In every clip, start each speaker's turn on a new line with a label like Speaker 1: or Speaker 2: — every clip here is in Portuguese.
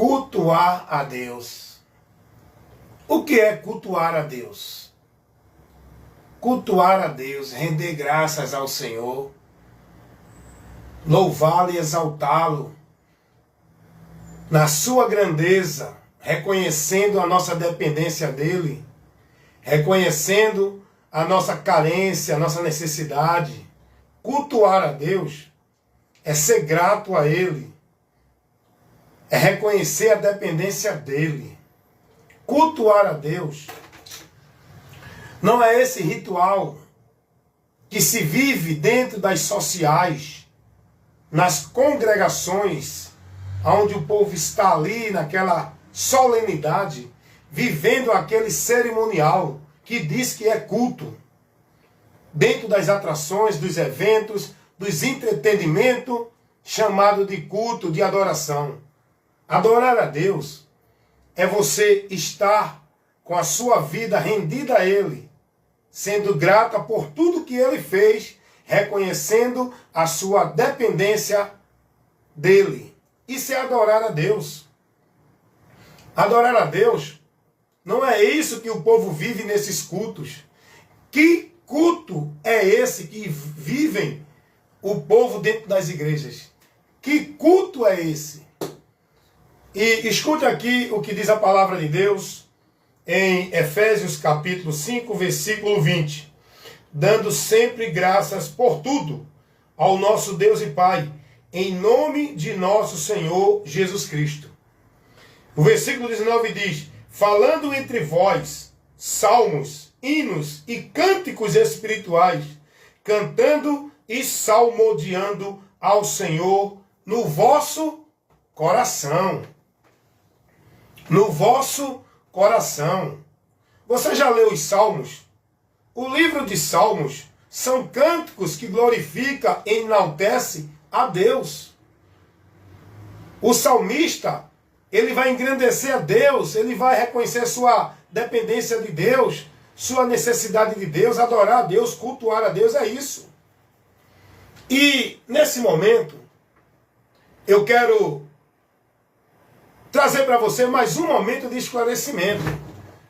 Speaker 1: Cultuar a Deus. O que é cultuar a Deus? Cultuar a Deus, render graças ao Senhor, louvá-lo e exaltá-lo na sua grandeza, reconhecendo a nossa dependência dele, reconhecendo a nossa carência, a nossa necessidade. Cultuar a Deus é ser grato a ele, é reconhecer a dependência dele. Cultuar a Deus não é esse ritual que se vive dentro das sociais, nas congregações, onde o povo está ali naquela solenidade, vivendo aquele cerimonial que diz que é culto, dentro das atrações, dos eventos, dos entretenimentos, chamado de culto, de adoração. Adorar a Deus é você estar com a sua vida rendida a Ele, sendo grata por tudo que Ele fez, reconhecendo a sua dependência dEle. Isso é adorar a Deus. Adorar a Deus não é isso que o povo vive nesses cultos. Que culto é esse que vivem o povo dentro das igrejas? Que culto é esse? E escute aqui o que diz a palavra de Deus em Efésios capítulo 5, versículo 20. Dando sempre graças por tudo ao nosso Deus e Pai, em nome de nosso Senhor Jesus Cristo. O versículo 19 diz: falando entre vós salmos, hinos e cânticos espirituais, cantando e salmodiando ao Senhor no vosso coração. No vosso coração. Você já leu os Salmos? O livro de Salmos são cânticos que glorifica e enaltece a Deus. O salmista, ele vai engrandecer a Deus, ele vai reconhecer sua dependência de Deus, sua necessidade de Deus, adorar a Deus, cultuar a Deus, é isso. E nesse momento, eu quero trazer para você mais um momento de esclarecimento.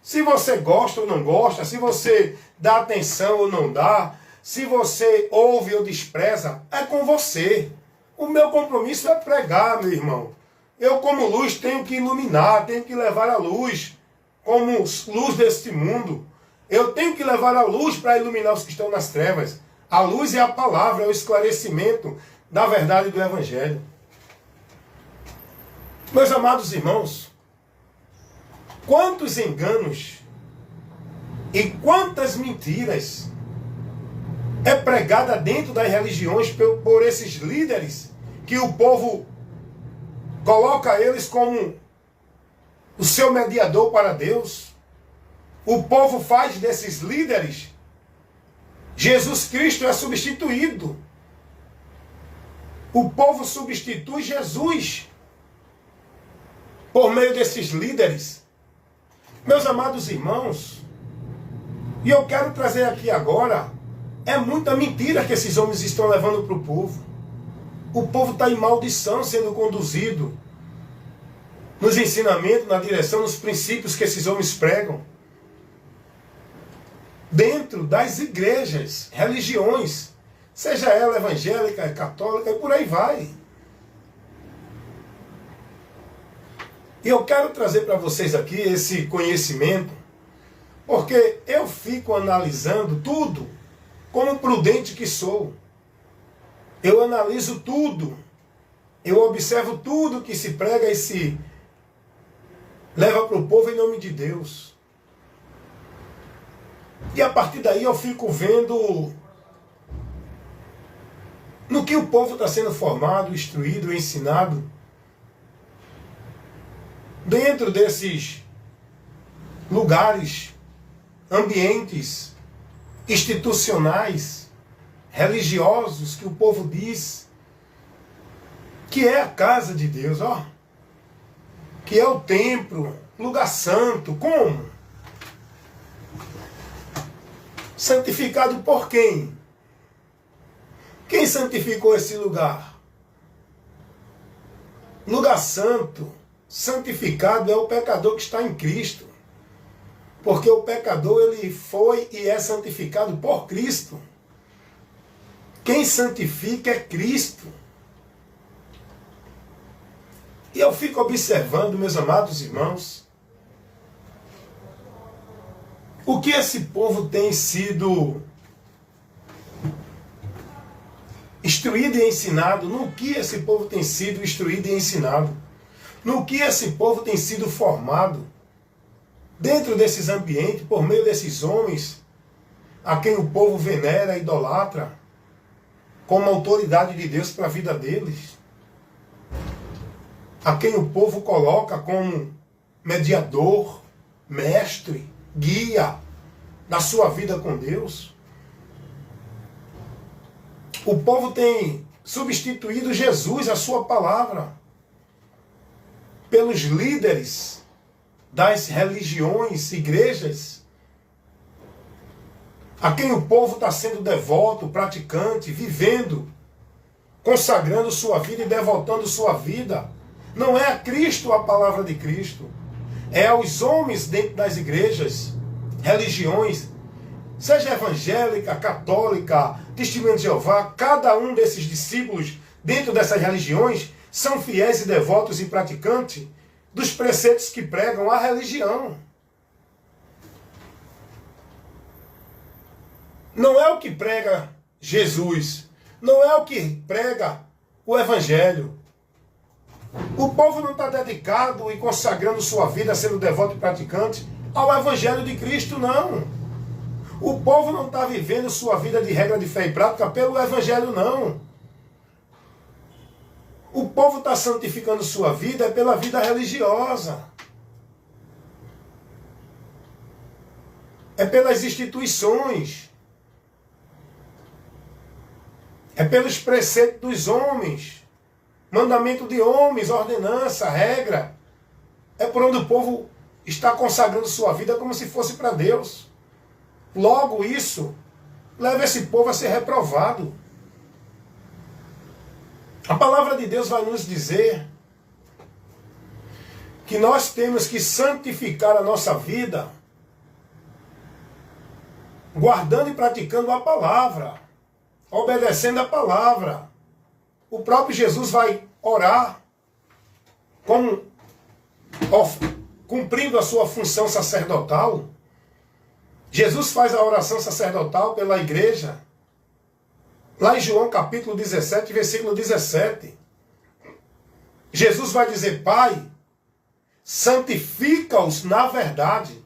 Speaker 1: Se você gosta ou não gosta, se você dá atenção ou não dá, se você ouve ou despreza, é com você. O meu compromisso é pregar, meu irmão. Eu, como luz, tenho que iluminar, tenho que levar a luz, como luz deste mundo. Eu tenho que levar a luz para iluminar os que estão nas trevas. A luz é a palavra, é o esclarecimento da verdade do Evangelho. Meus amados irmãos, quantos enganos e quantas mentiras é pregada dentro das religiões por esses líderes, que o povo coloca eles como o seu mediador para Deus. O povo faz desses líderes, Jesus Cristo é substituído. O povo substitui Jesus por meio desses líderes. Meus amados irmãos, e eu quero trazer aqui agora, é muita mentira que esses homens estão levando para o povo. O povo está em maldição sendo conduzido nos ensinamentos, na direção, nos princípios que esses homens pregam. Dentro das igrejas, religiões, seja ela evangélica, católica e por aí vai. E eu quero trazer para vocês aqui esse conhecimento, porque eu fico analisando tudo como prudente que sou. Eu analiso tudo. Eu observo tudo que se prega e se leva para o povo em nome de Deus. E a partir daí eu fico vendo no que o povo está sendo formado, instruído, ensinado, dentro desses lugares, ambientes institucionais, religiosos, que o povo diz que é a casa de Deus, ó, que é o templo, lugar santo. Como? Santificado por quem? Quem santificou esse lugar? Lugar santo santificado é o pecador que está em Cristo. Porque o pecador, ele foi e é santificado por Cristo. Quem santifica é Cristo. E eu fico observando, meus amados irmãos, o que esse povo tem sido instruído e ensinado, no que esse povo tem sido instruído e ensinado, no que esse povo tem sido formado, dentro desses ambientes, por meio desses homens, a quem o povo venera e idolatra, como autoridade de Deus para a vida deles, a quem o povo coloca como mediador, mestre, guia na sua vida com Deus. O povo tem substituído Jesus, a sua palavra, pelos líderes das religiões, igrejas, a quem o povo está sendo devoto, praticante, vivendo, consagrando sua vida e devotando sua vida. Não é a Cristo a palavra de Cristo, é aos homens dentro das igrejas, religiões, seja evangélica, católica, Testemunha de Jeová, cada um desses discípulos dentro dessas religiões são fiéis e devotos e praticantes dos preceitos que pregam a religião. Não é o que prega Jesus, não é o que prega o Evangelho. O povo não está dedicado e consagrando sua vida, sendo devoto e praticante, ao Evangelho de Cristo, não. O povo não está vivendo sua vida de regra de fé e prática pelo Evangelho, não. O povo está santificando sua vida pela vida religiosa. É pelas instituições. É pelos preceitos dos homens. Mandamento de homens, ordenança, regra. É por onde o povo está consagrando sua vida como se fosse para Deus. Logo isso leva esse povo a ser reprovado. A palavra de Deus vai nos dizer que nós temos que santificar a nossa vida guardando e praticando a palavra, obedecendo a palavra. O próprio Jesus vai orar cumprindo a sua função sacerdotal. Jesus faz a oração sacerdotal pela igreja. Lá em João capítulo 17, versículo 17. Jesus vai dizer: Pai, santifica-os na verdade.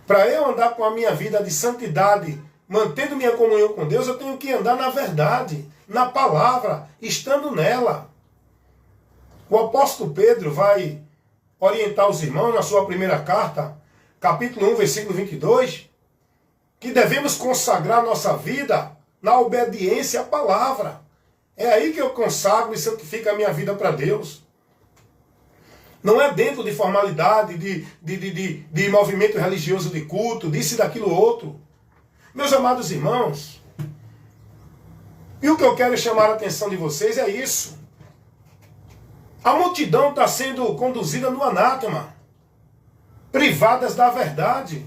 Speaker 1: Para eu andar com a minha vida de santidade, mantendo minha comunhão com Deus, eu tenho que andar na verdade, na palavra, estando nela. O apóstolo Pedro vai orientar os irmãos na sua primeira carta, capítulo 1, versículo 22, que devemos consagrar nossa vida na obediência à palavra. É aí que eu consagro e santifico a minha vida para Deus. Não é dentro de formalidade, de movimento religioso de culto, disso e daquilo outro. Meus amados irmãos, e o que eu quero chamar a atenção de vocês é isso. A multidão está sendo conduzida no anátema, privadas da verdade,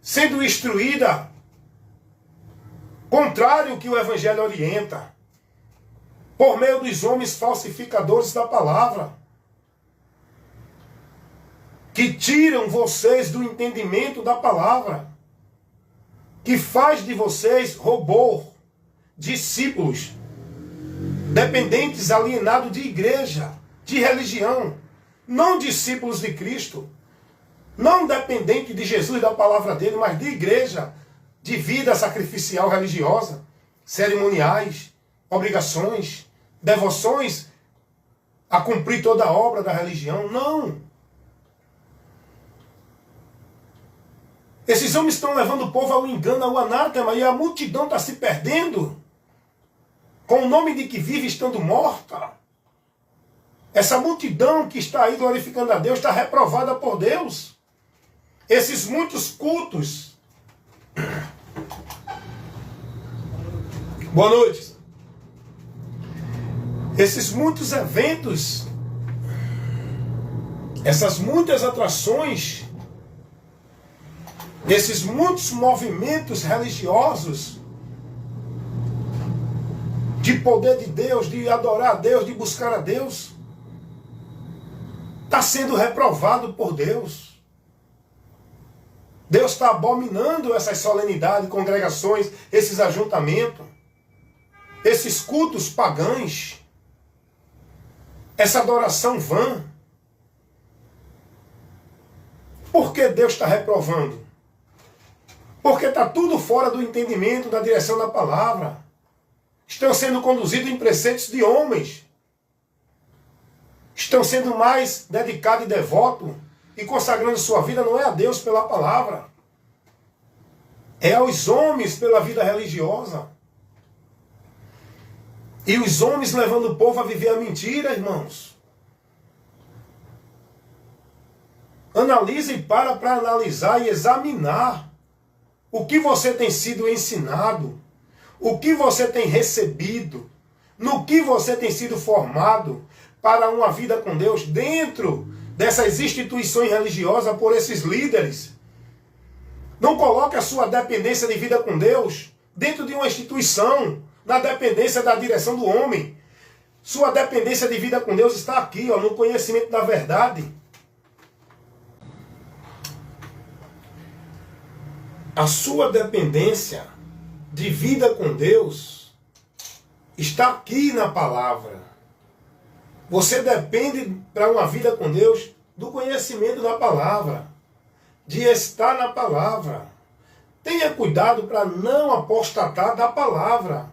Speaker 1: sendo instruída contrário ao que o Evangelho orienta, por meio dos homens falsificadores da palavra, que tiram vocês do entendimento da palavra, que faz de vocês robô, discípulos, dependentes, alienados de igreja, de religião, não discípulos de Cristo, não dependentes de Jesus e da palavra dele, mas de igreja, de vida sacrificial religiosa, cerimoniais, obrigações, devoções a cumprir toda a obra da religião. Não. Esses homens estão levando o povo ao engano, ao anátema, e a multidão está se perdendo, com o nome de que vive estando morta. Essa multidão que está aí glorificando a Deus está reprovada por Deus. Esses muitos cultos. Boa noite. Esses muitos eventos essas muitas atrações, esses muitos movimentos religiosos, de poder de Deus, de adorar a Deus, de buscar a Deus, está sendo reprovado por Deus. Deus está abominando essas solenidades, congregações, esses ajuntamentos, esses cultos pagãos, essa adoração vã. Por que Deus está reprovando? Porque está tudo fora do entendimento, da direção da palavra. Estão sendo conduzidos em preceitos de homens. Estão sendo mais dedicados e devotos e consagrando sua vida não é a Deus pela palavra. É aos homens pela vida religiosa. E os homens levando o povo a viver a mentira, irmãos. Analise e para analisar e examinar o que você tem sido ensinado, o que você tem recebido, no que você tem sido formado para uma vida com Deus dentro dessas instituições religiosas por esses líderes. Não coloque a sua dependência de vida com Deus dentro de uma instituição, na dependência da direção do homem. Sua dependência de vida com Deus está aqui, ó, no conhecimento da verdade. A sua dependência de vida com Deus está aqui na palavra. Você depende para uma vida com Deus do conhecimento da palavra, de estar na palavra. Tenha cuidado para não apostatar da palavra,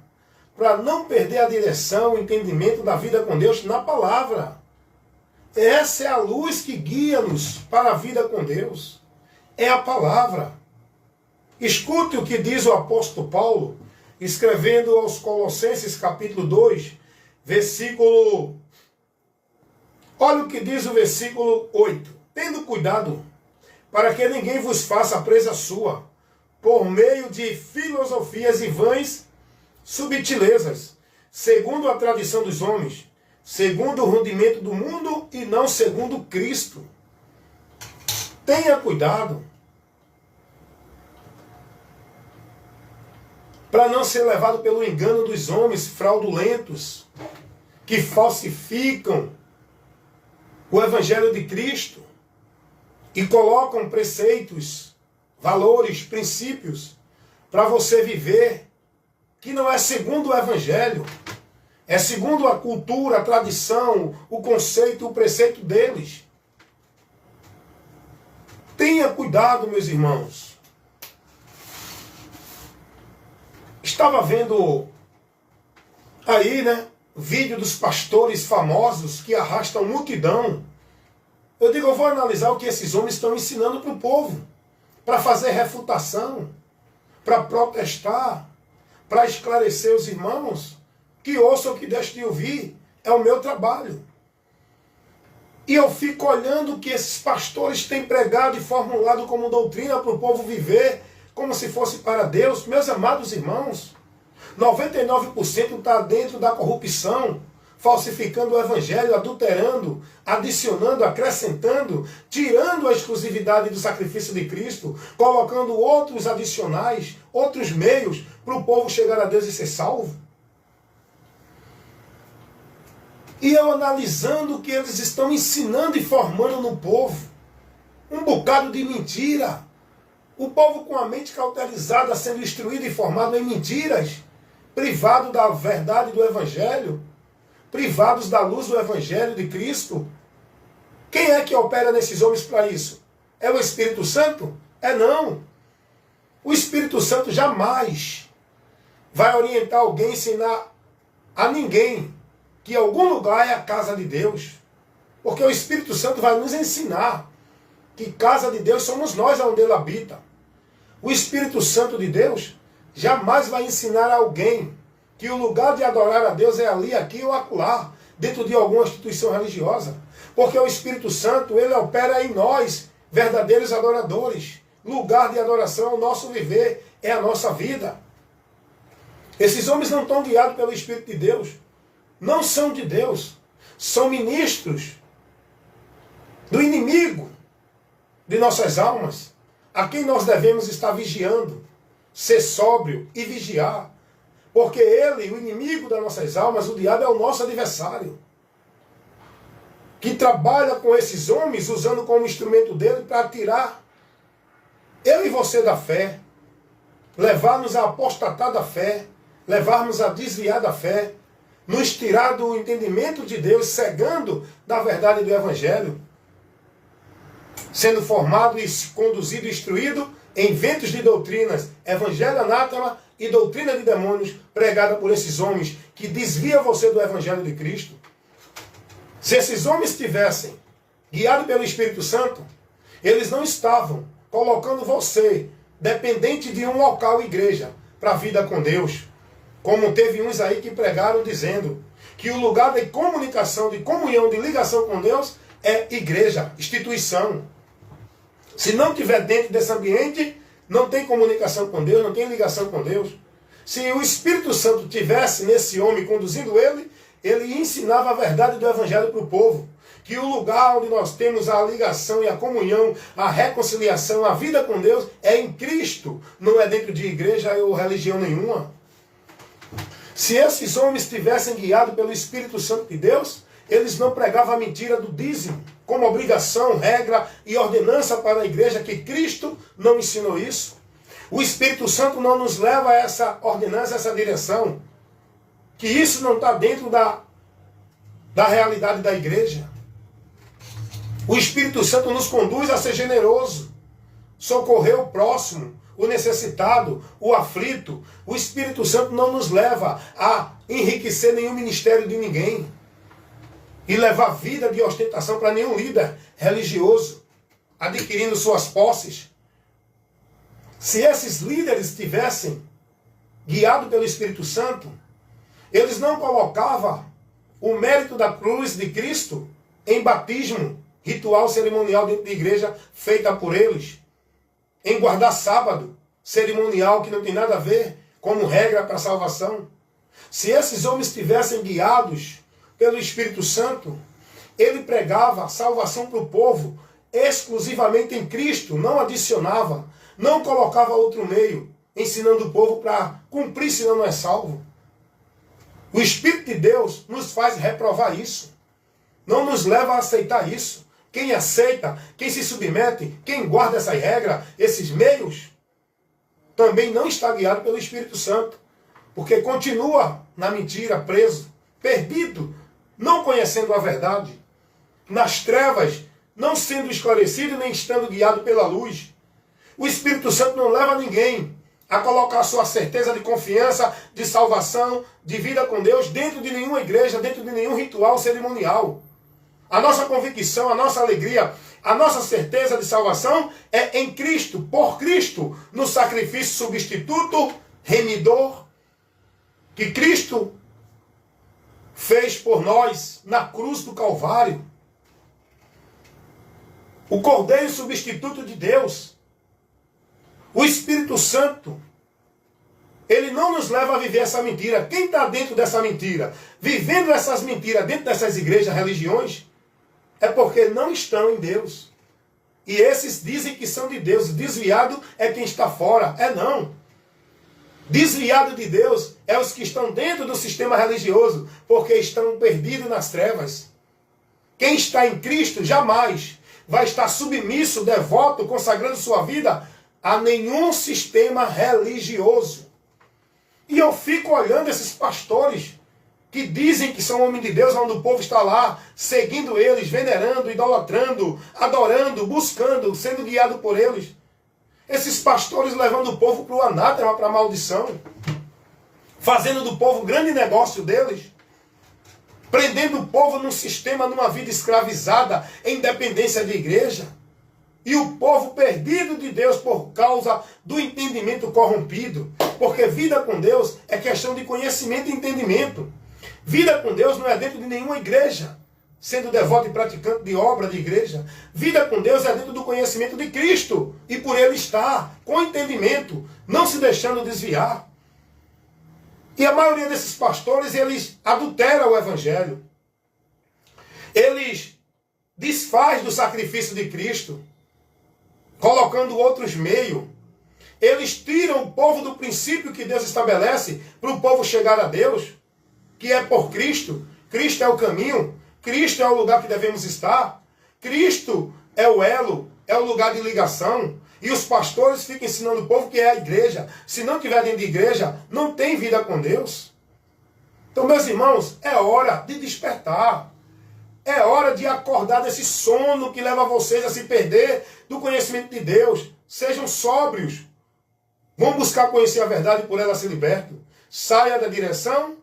Speaker 1: para não perder a direção, o entendimento da vida com Deus na palavra. Essa é a luz que guia-nos para a vida com Deus. É a palavra. Escute o que diz o apóstolo Paulo, escrevendo aos Colossenses capítulo 2, versículo... Olha o que diz o versículo 8. Tendo cuidado, para que ninguém vos faça presa sua, por meio de filosofias e vãs subtilezas, segundo a tradição dos homens, segundo o rudimento do mundo e não segundo Cristo. Tenha cuidado para não ser levado pelo engano dos homens fraudulentos, que falsificam o Evangelho de Cristo e colocam preceitos, valores, princípios para você viver que não é segundo o Evangelho, é segundo a cultura, a tradição, o conceito, o preceito deles. Tenha cuidado, meus irmãos. Estava vendo aí, vídeo dos pastores famosos que arrastam multidão. Eu digo, eu vou analisar o que esses homens estão ensinando para o povo, para fazer refutação, para protestar, para esclarecer os irmãos, que ouçam o que deixam de ouvir, é o meu trabalho. E eu fico olhando o que esses pastores têm pregado e formulado como doutrina para o povo viver, como se fosse para Deus. Meus amados irmãos, 99% está dentro da corrupção, falsificando o Evangelho, adulterando, adicionando, acrescentando, tirando a exclusividade do sacrifício de Cristo, colocando outros adicionais, outros meios para o povo chegar a Deus e ser salvo. E eu analisando o que eles estão ensinando e formando no povo, um bocado de mentira. O povo com a mente cauterizada, sendo instruído e formado em mentiras, privado da verdade do Evangelho, privados da luz do Evangelho de Cristo. Quem é que opera nesses homens para isso? É o Espírito Santo? É não. O Espírito Santo jamais vai orientar alguém, ensinar a ninguém que algum lugar é a casa de Deus. Porque o Espírito Santo vai nos ensinar que casa de Deus somos nós onde Ele habita. O Espírito Santo de Deus jamais vai ensinar a alguém que o lugar de adorar a Deus é ali, aqui ou acolá, dentro de alguma instituição religiosa. Porque o Espírito Santo, ele opera em nós, verdadeiros adoradores. Lugar de adoração é o nosso viver, é a nossa vida. Esses homens não estão guiados pelo Espírito de Deus. Não são de Deus. São ministros do inimigo inimigo de nossas almas, a quem nós devemos estar vigiando, ser sóbrio e vigiar. Porque ele, o inimigo das nossas almas, o diabo é o nosso adversário, que trabalha com esses homens, usando como instrumento dele para tirar eu e você da fé, levar-nos a apostatar da fé, levar-nos a desviar da fé, nos tirar do entendimento de Deus, cegando da verdade do Evangelho, sendo formado e conduzido e instruído em ventos de doutrinas, evangelho anátema e doutrina de demônios, pregada por esses homens que desvia você do Evangelho de Cristo. Se esses homens tivessem guiado pelo Espírito Santo, eles não estavam colocando você dependente de um local, igreja, para a vida com Deus. Como teve uns aí que pregaram dizendo que o lugar de comunicação, de comunhão, de ligação com Deus é igreja, instituição. Se não tiver dentro desse ambiente, não tem comunicação com Deus, não tem ligação com Deus. Se o Espírito Santo tivesse nesse homem conduzindo ele, ele ensinava a verdade do Evangelho para o povo. Que o lugar onde nós temos a ligação e a comunhão, a reconciliação, a vida com Deus, é em Cristo. Não é dentro de igreja ou religião nenhuma. Se esses homens tivessem guiado pelo Espírito Santo de Deus, eles não pregavam a mentira do dízimo, como obrigação, regra e ordenança para a igreja, que Cristo não ensinou isso. O Espírito Santo não nos leva a essa ordenança, a essa direção. Que isso não está dentro da realidade da igreja. O Espírito Santo nos conduz a ser generoso, socorrer o próximo, o necessitado, o aflito. O Espírito Santo não nos leva a enriquecer nenhum ministério de ninguém e levar vida de ostentação para nenhum líder religioso, adquirindo suas posses. Se esses líderes tivessem guiado pelo Espírito Santo, eles não colocavam o mérito da cruz de Cristo em batismo, ritual cerimonial dentro da igreja feita por eles, em guardar sábado, cerimonial que não tem nada a ver como regra para a salvação. Se esses homens tivessem guiados pelo Espírito Santo, ele pregava salvação para o povo exclusivamente em Cristo, não adicionava, não colocava outro meio, ensinando o povo para cumprir, senão não é salvo. O Espírito de Deus nos faz reprovar isso, não nos leva a aceitar isso. Quem aceita, quem se submete, quem guarda essas regras, esses meios, também não está guiado pelo Espírito Santo, porque continua na mentira, preso, perdido, não conhecendo a verdade, nas trevas, não sendo esclarecido nem estando guiado pela luz. O Espírito Santo não leva ninguém a colocar sua certeza de confiança, de salvação, de vida com Deus dentro de nenhuma igreja, dentro de nenhum ritual cerimonial. A nossa convicção, a nossa alegria, a nossa certeza de salvação é em Cristo, por Cristo, no sacrifício substituto, remidor, que Cristo fez por nós na cruz do Calvário. O Cordeiro substituto de Deus. O Espírito Santo, ele não nos leva a viver essa mentira. Quem está dentro dessa mentira, vivendo essas mentiras dentro dessas igrejas, religiões, é porque não estão em Deus. E esses dizem que são de Deus. Desviado é quem está fora. É não. Desviado de Deus é os que estão dentro do sistema religioso, porque estão perdidos nas trevas. Quem está em Cristo jamais vai estar submisso, devoto, consagrando sua vida a nenhum sistema religioso. E eu fico olhando esses pastores que dizem que são homens de Deus, onde o povo está lá, seguindo eles, venerando, idolatrando, adorando, buscando, sendo guiado por eles. Esses pastores levando o povo para o anátema, para a maldição, fazendo do povo grande negócio deles, prendendo o povo num sistema, numa vida escravizada, em dependência de igreja, e o povo perdido de Deus por causa do entendimento corrompido, porque vida com Deus é questão de conhecimento e entendimento. Vida com Deus não é dentro de nenhuma igreja, sendo devoto e praticante de obra de igreja. Vida com Deus é dentro do conhecimento de Cristo, e por Ele estar, com entendimento, não se deixando desviar. E a maioria desses pastores, eles adulteram o Evangelho. Eles desfaz do sacrifício de Cristo, colocando outros meios. Eles tiram o povo do princípio que Deus estabelece para o povo chegar a Deus, que é por Cristo. Cristo é o caminho, Cristo é o lugar que devemos estar, Cristo é o elo, é o lugar de ligação. E os pastores ficam ensinando o povo que é a igreja. Se não tiver dentro de igreja, não tem vida com Deus. Então, meus irmãos, é hora de despertar. É hora de acordar desse sono que leva vocês a se perder do conhecimento de Deus. Sejam sóbrios. Vão buscar conhecer a verdade e por ela se libertam. Saia da direção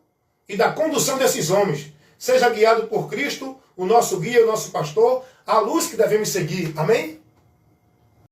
Speaker 1: e da condução desses homens. Seja guiado por Cristo, o nosso guia, o nosso pastor, a luz que devemos seguir. Amém?